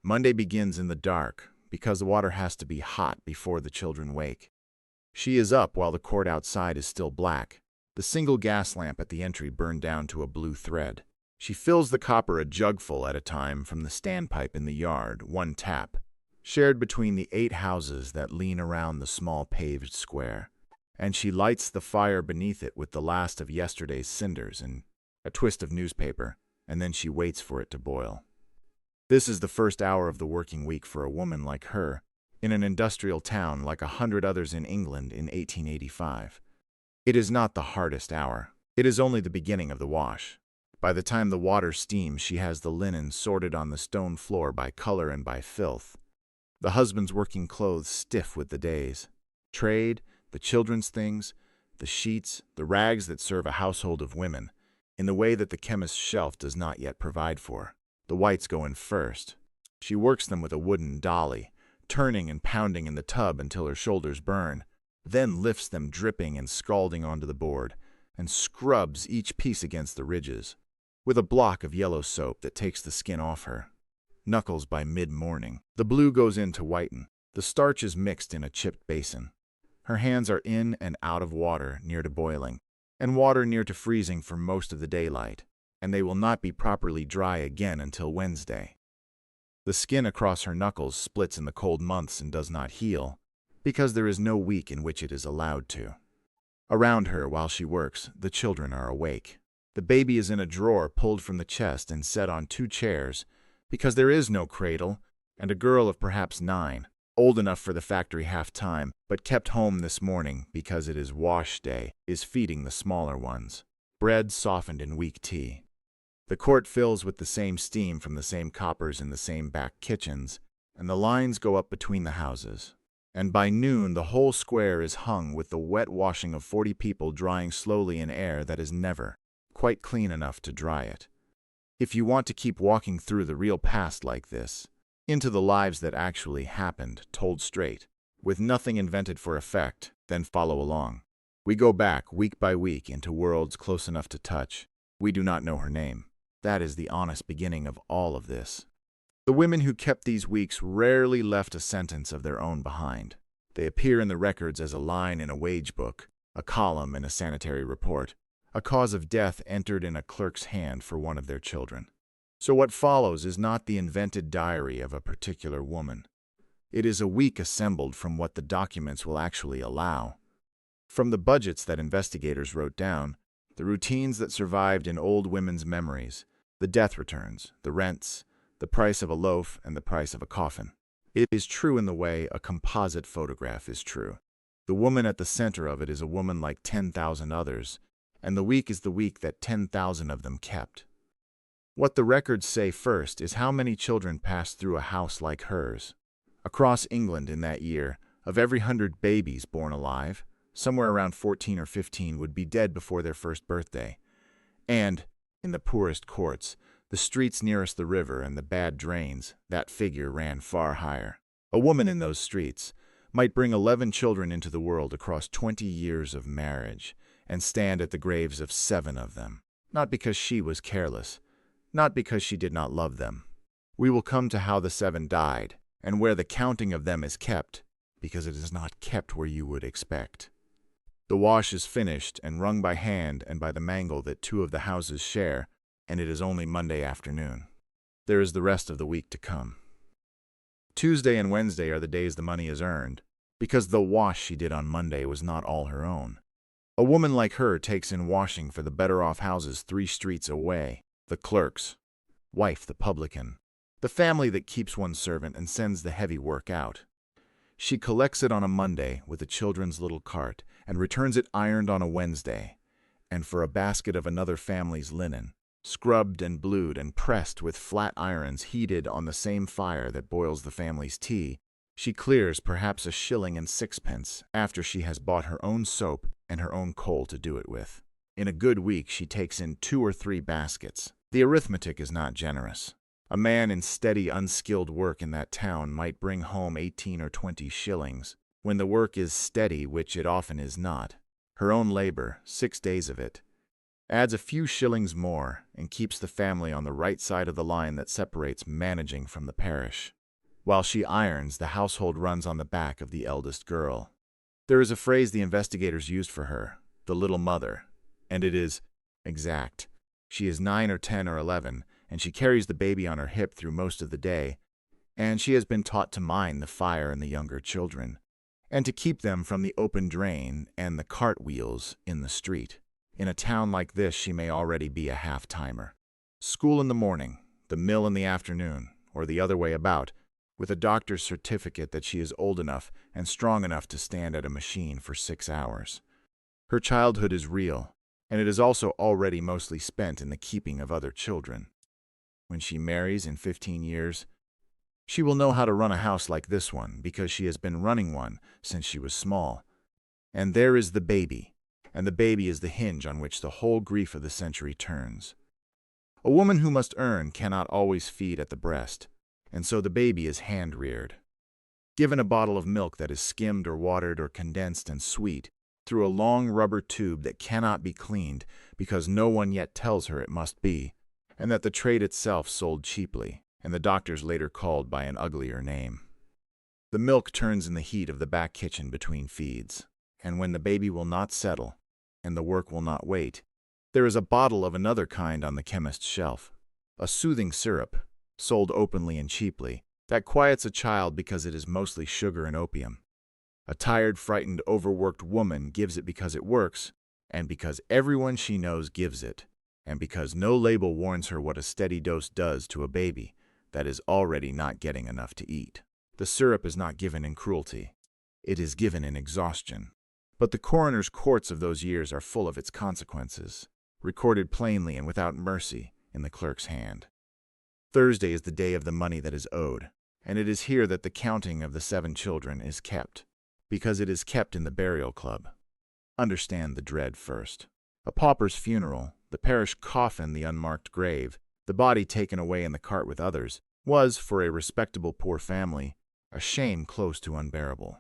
Monday begins in the dark, because the water has to be hot before the children wake. She is up while the court outside is still black. The single gas lamp at the entry burned down to a blue thread. She fills the copper a jugful at a time from the standpipe in the yard, one tap, shared between the 8 houses that lean around the small paved square. And she lights the fire beneath it with the last of yesterday's cinders and a twist of newspaper, and then she waits for it to boil. This is the first hour of the working week for a woman like her, in an industrial town like 100 others in England in 1885. It is not the hardest hour. It is only the beginning of the wash. By the time the water steams, she has the linen sorted on the stone floor by color and by filth. The husband's working clothes stiff with the days. Trade, the children's things, the sheets, the rags that serve a household of women, in the way that the chemist's shelf does not yet provide for. The whites go in first. She works them with a wooden dolly, turning and pounding in the tub until her shoulders burn, then lifts them dripping and scalding onto the board, and scrubs each piece against the ridges, with a block of yellow soap that takes the skin off her. Knuckles by mid-morning. The blue goes in to whiten. The starch is mixed in a chipped basin. Her hands are in and out of water near to boiling, and water near to freezing for most of the daylight, and they will not be properly dry again until Wednesday. The skin across her knuckles splits in the cold months and does not heal, because there is no week in which it is allowed to. Around her, while she works, the children are awake. The baby is in a drawer pulled from the chest and set on 2 chairs, because there is no cradle, and a girl of perhaps 9, old enough for the factory half-time, but kept home this morning because it is wash day, is feeding the smaller ones. Bread softened in weak tea. The court fills with the same steam from the same coppers in the same back kitchens, and the lines go up between the houses. And by noon the whole square is hung with the wet washing of 40 people drying slowly in air that is never quite clean enough to dry it. If you want to keep walking through the real past like this, into the lives that actually happened, told straight, with nothing invented for effect, then follow along. We go back week by week into worlds close enough to touch. We do not know her name. That is the honest beginning of all of this. The women who kept these weeks rarely left a sentence of their own behind. They appear in the records as a line in a wage book, a column in a sanitary report, a cause of death entered in a clerk's hand for one of their children. So what follows is not the invented diary of a particular woman. It is a week assembled from what the documents will actually allow. From the budgets that investigators wrote down, the routines that survived in old women's memories, the death returns, the rents, the price of a loaf, and the price of a coffin. It is true in the way a composite photograph is true. The woman at the center of it is a woman like 10,000 others, and the week is the week that 10,000 of them kept. What the records say first is how many children passed through a house like hers. Across England in that year, of every 100 babies born alive, somewhere around 14 or 15 would be dead before their first birthday. And, in the poorest courts, the streets nearest the river and the bad drains, that figure ran far higher. A woman in those streets might bring 11 children into the world across 20 years of marriage and stand at the graves of 7 of them, not because she was careless, not because she did not love them. We will come to how the 7 died, and where the counting of them is kept, because it is not kept where you would expect. The wash is finished and wrung by hand and by the mangle that 2 of the houses share, and it is only Monday afternoon. There is the rest of the week to come. Tuesday and Wednesday are the days the money is earned, because the wash she did on Monday was not all her own. A woman like her takes in washing for the better-off houses 3 streets away, the clerk's wife, the publican, the family that keeps one servant and sends the heavy work out. She collects it on a Monday with the children's little cart and returns it ironed on a Wednesday, and for a basket of another family's linen, scrubbed and blued and pressed with flat irons heated on the same fire that boils the family's tea, she clears perhaps 1 shilling and 6pence after she has bought her own soap and her own coal to do it with. In a good week she takes in 2 or 3 baskets. The arithmetic is not generous. A man in steady, unskilled work in that town might bring home 18 or 20 shillings. When the work is steady, which it often is not, her own labor, 6 days of it, adds a few shillings more, and keeps the family on the right side of the line that separates managing from the parish. While she irons, the household runs on the back of the eldest girl. There is a phrase the investigators used for her, the little mother, and it is exact. She is 9 or 10 or 11, and she carries the baby on her hip through most of the day, and she has been taught to mind the fire and the younger children, and to keep them from the open drain and the cartwheels in the street. In a town like this, she may already be a half-timer. School in the morning, the mill in the afternoon, or the other way about, with a doctor's certificate that she is old enough and strong enough to stand at a machine for 6 hours. Her childhood is real, and it is also already mostly spent in the keeping of other children. When she marries in 15 years, she will know how to run a house like this one because she has been running one since she was small. And there is the baby, and the baby is the hinge on which the whole grief of the century turns. A woman who must earn cannot always feed at the breast, and so the baby is hand-reared. Given a bottle of milk that is skimmed or watered or condensed and sweet, through a long rubber tube that cannot be cleaned because no one yet tells her it must be, and that the trade itself sold cheaply, and the doctors later called by an uglier name. The milk turns in the heat of the back kitchen between feeds, and when the baby will not settle, and the work will not wait, there is a bottle of another kind on the chemist's shelf, a soothing syrup, sold openly and cheaply, that quiets a child because it is mostly sugar and opium. A tired, frightened, overworked woman gives it because it works, and because everyone she knows gives it, and because no label warns her what a steady dose does to a baby that is already not getting enough to eat. The syrup is not given in cruelty. It is given in exhaustion. But the coroner's courts of those years are full of its consequences, recorded plainly and without mercy in the clerk's hand. Thursday is the day of the money that is owed, and it is here that the counting of the 7 children is kept, because it is kept in the burial club. Understand the dread first. A pauper's funeral, the parish coffin, the unmarked grave, the body taken away in the cart with others, was, for a respectable poor family, a shame close to unbearable.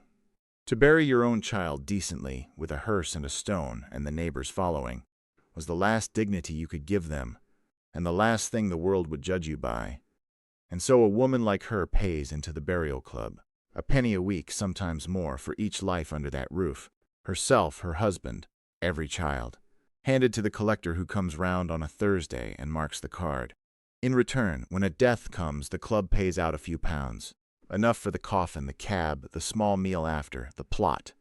To bury your own child decently, with a hearse and a stone, and the neighbors following, was the last dignity you could give them, and the last thing the world would judge you by. And so a woman like her pays into the burial club, a penny a week, sometimes more, for each life under that roof, herself, her husband, every child, handed to the collector who comes round on a Thursday and marks the card. In return, when a death comes, the club pays out a few pounds, enough for the coffin, the cab, the small meal after, the plot.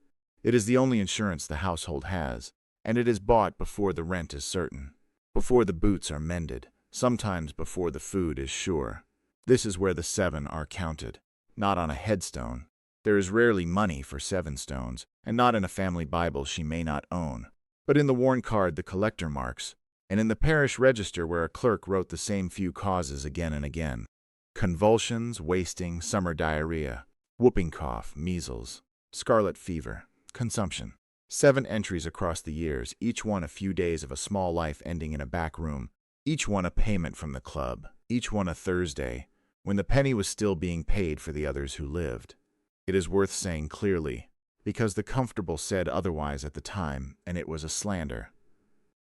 It is the only insurance the household has, and it is bought before the rent is certain, before the boots are mended, sometimes before the food is sure. This is where the 7 are counted, not on a headstone. There is rarely money for 7 stones, and not in a family Bible she may not own, but in the worn card the collector marks, and in the parish register where a clerk wrote the same few causes again and again: convulsions, wasting, summer diarrhea, whooping cough, measles, scarlet fever, consumption. 7 entries across the years, each one a few days of a small life ending in a back room, each one a payment from the club, each one a Thursday, when the penny was still being paid for the others who lived. It is worth saying clearly, because the comfortable said otherwise at the time, and it was a slander.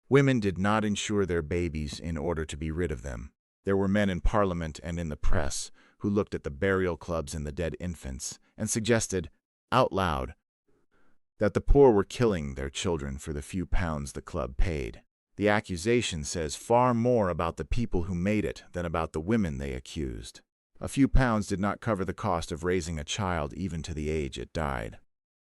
Women did not insure their babies in order to be rid of them. There were men in Parliament and in the press who looked at the burial clubs and the dead infants and suggested, out loud, that the poor were killing their children for the few pounds the club paid. The accusation says far more about the people who made it than about the women they accused. A few pounds did not cover the cost of raising a child even to the age it died.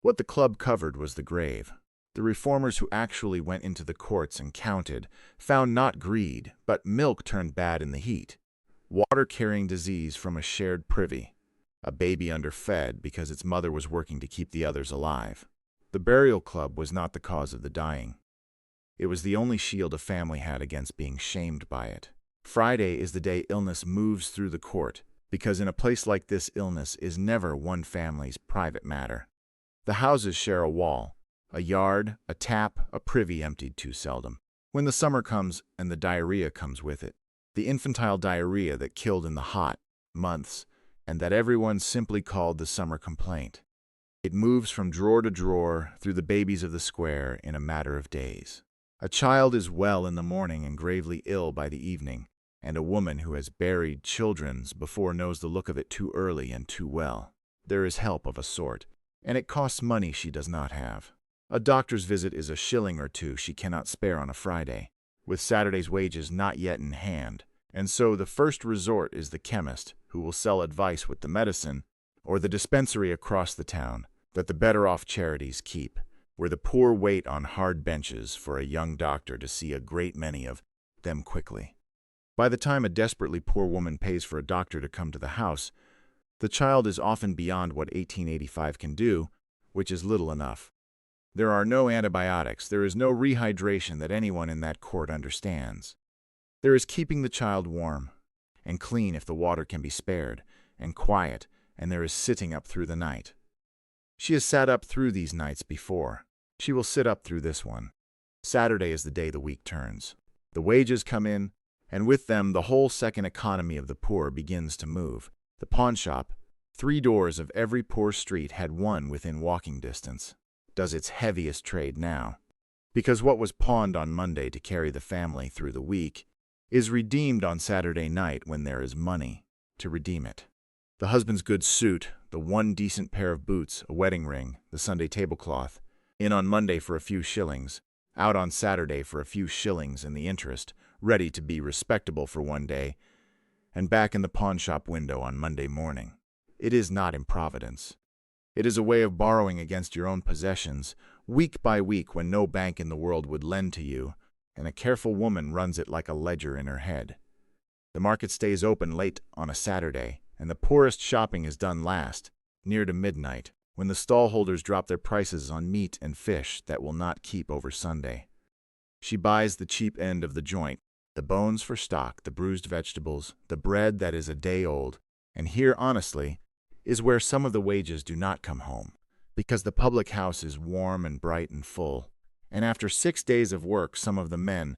What the club covered was the grave. The reformers who actually went into the courts and counted found not greed, but milk turned bad in the heat, water-carrying disease from a shared privy, a baby underfed because its mother was working to keep the others alive. The burial club was not the cause of the dying. It was the only shield a family had against being shamed by it. Friday is the day illness moves through the court, because in a place like this illness is never one family's private matter. The houses share a wall, a yard, a tap, a privy emptied too seldom. When the summer comes and the diarrhea comes with it, the infantile diarrhea that killed in the hot months and that everyone simply called the summer complaint, it moves from drawer to drawer through the babies of the square in a matter of days. A child is well in the morning and gravely ill by the evening, and a woman who has buried children's before knows the look of it too early and too well. There is help of a sort, and it costs money she does not have. A doctor's visit is a shilling or two she cannot spare on a Friday, with Saturday's wages not yet in hand, and so the first resort is the chemist, who will sell advice with the medicine, or the dispensary across the town that the better-off charities keep, where the poor wait on hard benches for a young doctor to see a great many of them quickly. By the time a desperately poor woman pays for a doctor to come to the house, the child is often beyond what 1885 can do, which is little enough. There are no antibiotics, there is no rehydration that anyone in that court understands. There is keeping the child warm and clean if the water can be spared, and quiet, and there is sitting up through the night. She has sat up through these nights before. She will sit up through this one. Saturday is the day the week turns. The wages come in, and with them the whole second economy of the poor begins to move. The pawnshop, 3 doors of every poor street had one within walking distance, does its heaviest trade now, because what was pawned on Monday to carry the family through the week is redeemed on Saturday night when there is money to redeem it. The husband's good suit, the one decent pair of boots, a wedding ring, the Sunday tablecloth, in on Monday for a few shillings, out on Saturday for a few shillings and the interest, ready to be respectable for one day, and back in the pawnshop window on Monday morning. It is not improvidence. It is a way of borrowing against your own possessions, week by week when no bank in the world would lend to you, and a careful woman runs it like a ledger in her head. The market stays open late on a Saturday, and the poorest shopping is done last, near to midnight, when the stallholders drop their prices on meat and fish that will not keep over Sunday. She buys the cheap end of the joint, the bones for stock, the bruised vegetables, the bread that is a day old, and here, honestly, is where some of the wages do not come home, because the public house is warm and bright and full, and after 6 days of work some of the men,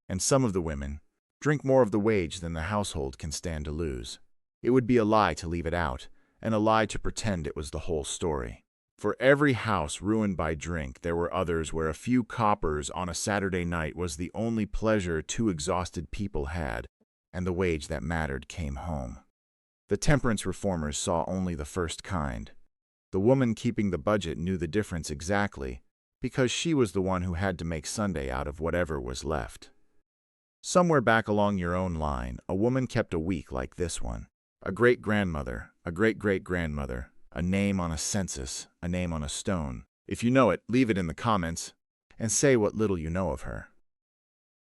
and some of the women, drink more of the wage than the household can stand to lose. It would be a lie to leave it out, and a lie to pretend it was the whole story. For every house ruined by drink, there were others where a few coppers on a Saturday night was the only pleasure 2 exhausted people had, and the wage that mattered came home. The temperance reformers saw only the first kind. The woman keeping the budget knew the difference exactly, because she was the one who had to make Sunday out of whatever was left. Somewhere back along your own line, a woman kept a week like this one. A great-grandmother, a great-great-grandmother, a name on a census, a name on a stone. If you know it, leave it in the comments, and say what little you know of her.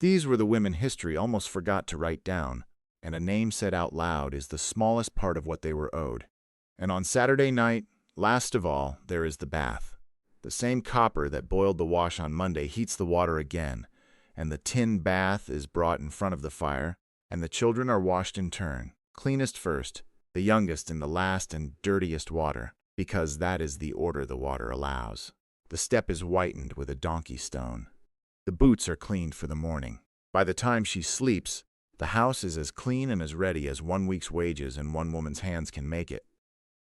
These were the women history almost forgot to write down, and a name said out loud is the smallest part of what they were owed. And on Saturday night, last of all, there is the bath. The same copper that boiled the wash on Monday heats the water again, and the tin bath is brought in front of the fire, and the children are washed in turn, cleanest first, the youngest in the last and dirtiest water, because that is the order the water allows. The step is whitened with a donkey stone. The boots are cleaned for the morning. By the time she sleeps, the house is as clean and as ready as 1 week's wages and one woman's hands can make it.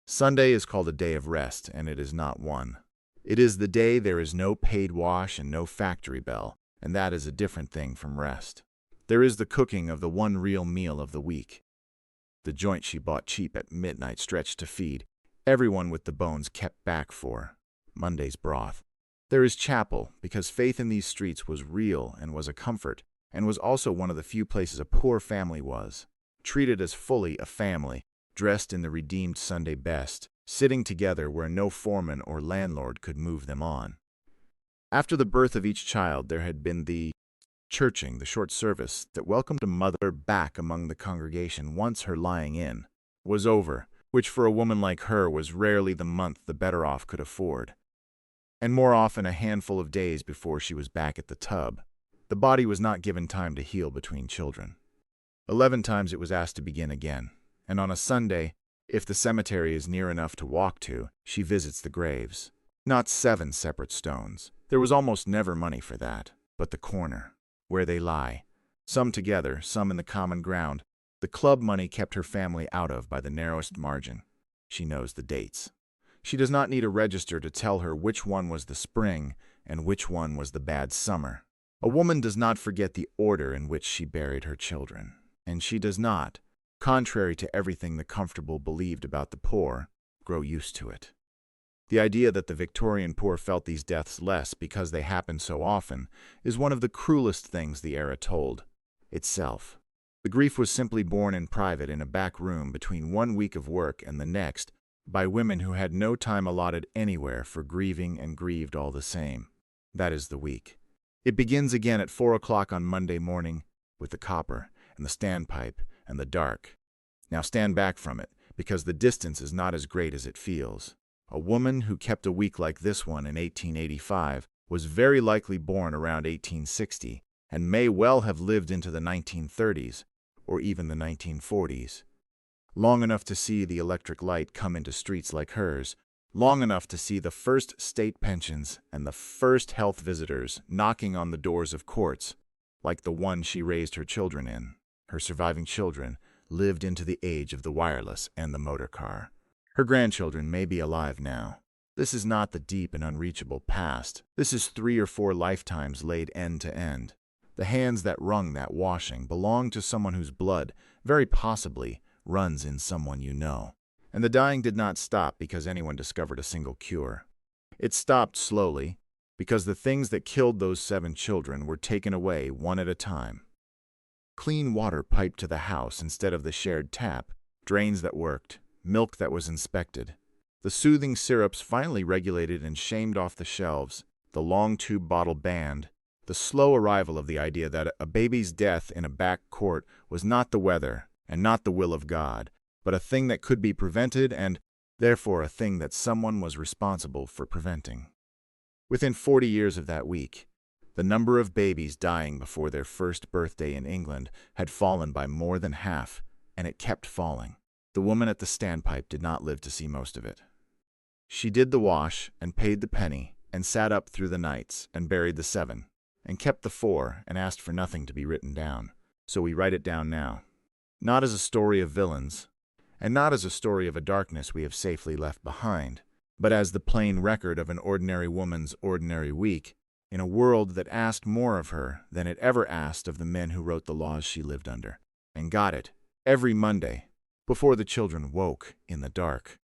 Sunday is called a day of rest, and it is not one. It is the day there is no paid wash and no factory bell, and that is a different thing from rest. There is the cooking of the one real meal of the week. The joint she bought cheap at midnight stretched to feed everyone with the bones kept back for Monday's broth. There is chapel, because faith in these streets was real and was a comfort, and was also one of the few places a poor family was, treated as fully a family, dressed in the redeemed Sunday best, sitting together where no foreman or landlord could move them on. After the birth of each child there had been the churching, the short service that welcomed a mother back among the congregation once her lying in was over, which for a woman like her was rarely the month the better off could afford, and more often a handful of days before she was back at the tub. The body was not given time to heal between children. 11 times it was asked to begin again, and on a Sunday, if the cemetery is near enough to walk to, she visits the graves. Not 7 separate stones. There was almost never money for that, but the corner, where they lie, some together, some in the common ground. The club money kept her family out of by the narrowest margin. She knows the dates. She does not need a register to tell her which one was the spring and which one was the bad summer. A woman does not forget the order in which she buried her children, and she does not, contrary to everything the comfortable believed about the poor, grow used to it. The idea that the Victorian poor felt these deaths less because they happened so often is one of the cruelest things the era told itself. The grief was simply borne in private in a back room between 1 week of work and the next by women who had no time allotted anywhere for grieving and grieved all the same. That is the week. It begins again at 4 o'clock on Monday morning with the copper and the standpipe and the dark. Now stand back from it, because the distance is not as great as it feels. A woman who kept a week like this one in 1885 was very likely born around 1860 and may well have lived into the 1930s or even the 1940s. Long enough to see the electric light come into streets like hers, long enough to see the first state pensions and the first health visitors knocking on the doors of courts, like the one she raised her children in. Her surviving children lived into the age of the wireless and the motor car. Her grandchildren may be alive now. This is not the deep and unreachable past. This is 3 or 4 lifetimes laid end to end. The hands that wrung that washing belong to someone whose blood, very possibly, runs in someone you know. And the dying did not stop because anyone discovered a single cure. It stopped slowly because the things that killed those 7 children were taken away one at a time. Clean water piped to the house instead of the shared tap, drains that worked, milk that was inspected. The soothing syrups finally regulated and shamed off the shelves, the long tube bottle banned, the slow arrival of the idea that a baby's death in a back court was not the weather and not the will of God, but a thing that could be prevented and, therefore, a thing that someone was responsible for preventing. Within 40 years of that week, the number of babies dying before their first birthday in England had fallen by more than half, and it kept falling. The woman at the standpipe did not live to see most of it. She did the wash and paid the penny and sat up through the nights and buried the 7 and kept the 4 and asked for nothing to be written down. So we write it down now. Not as a story of villains, and not as a story of a darkness we have safely left behind, but as the plain record of an ordinary woman's ordinary week in a world that asked more of her than it ever asked of the men who wrote the laws she lived under, and got it every Monday before the children woke in the dark.